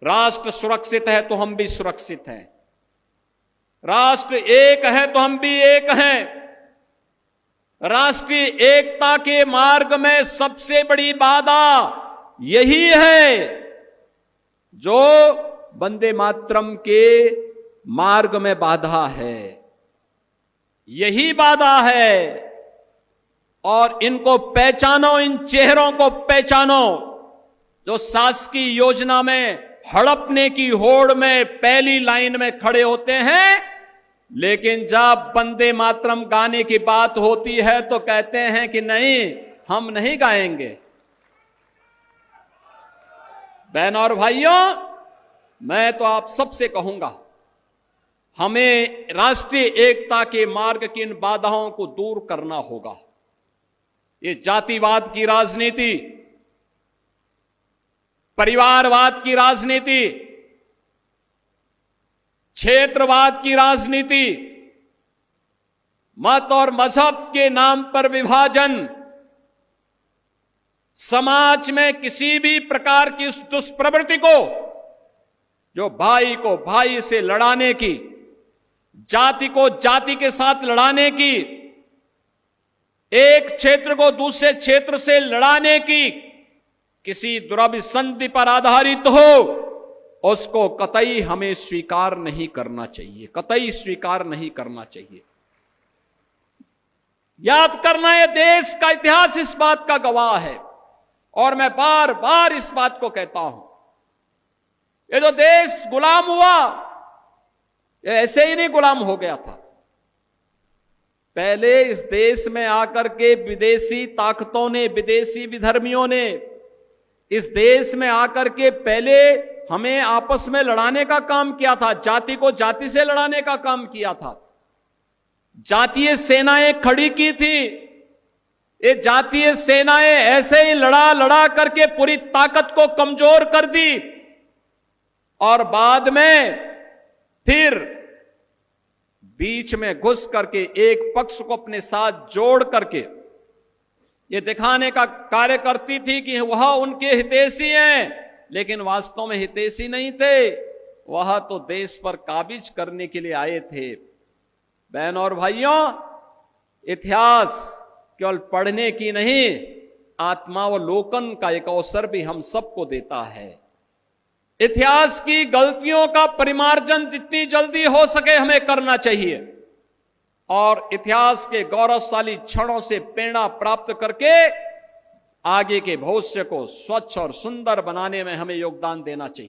राष्ट्र सुरक्षित है तो हम भी सुरक्षित हैं, राष्ट्र एक है तो हम भी एक हैं। राष्ट्रीय एकता के मार्ग में सबसे बड़ी बाधा यही है जो वंदे मातरम के मार्ग में बाधा है, यही बाधा है। और इनको पहचानो, इन चेहरों को पहचानो जो शासकीय योजना में हड़पने की होड़ में पहली लाइन में खड़े होते हैं, लेकिन जब वंदे मातरम गाने की बात होती है तो कहते हैं कि नहीं, हम नहीं गाएंगे। बहन और भाइयों, मैं तो आप सबसे कहूंगा, हमें राष्ट्रीय एकता के मार्ग की इन बाधाओं को दूर करना होगा। ये जातिवाद की राजनीति, परिवारवाद की राजनीति, क्षेत्रवाद की राजनीति, मत और मजहब के नाम पर विभाजन, समाज में किसी भी प्रकार की उस दुष्प्रवृत्ति को जो भाई को भाई से लड़ाने की, जाति को जाति के साथ लड़ाने की, एक क्षेत्र को दूसरे क्षेत्र से लड़ाने की, किसी दुराभिसंधि पर आधारित हो, उसको कतई हमें स्वीकार नहीं करना चाहिए, कतई स्वीकार नहीं करना चाहिए। याद करना, यह देश का इतिहास इस बात का गवाह है और मैं बार बार इस बात को कहता हूं। ये जो देश गुलाम हुआ, ये ऐसे ही नहीं गुलाम हो गया था। पहले इस देश में आकर के विदेशी ताकतों ने, विदेशी विधर्मियों ने इस देश में आकर के पहले हमें आपस में लड़ाने का काम किया था, जाति को जाति से लड़ाने का काम किया था, जातीय सेनाएं खड़ी की थी। ये जातीय सेनाएं ऐसे ही लड़ा लड़ा करके पूरी ताकत को कमजोर कर दी और बाद में फिर बीच में घुस करके एक पक्ष को अपने साथ जोड़ करके ये दिखाने का कार्य करती थी कि वह उनके हितैषी हैं, लेकिन वास्तव में हितैषी नहीं थे, वह तो देश पर काबिज करने के लिए आए थे। बहन और भाइयों, इतिहास केवल पढ़ने की नहीं, आत्मावलोकन का एक अवसर भी हम सबको देता है। इतिहास की गलतियों का परिमार्जन जितनी जल्दी हो सके हमें करना चाहिए और इतिहास के गौरवशाली क्षणों से प्रेरणा प्राप्त करके आगे के भविष्य को स्वच्छ और सुंदर बनाने में हमें योगदान देना चाहिए।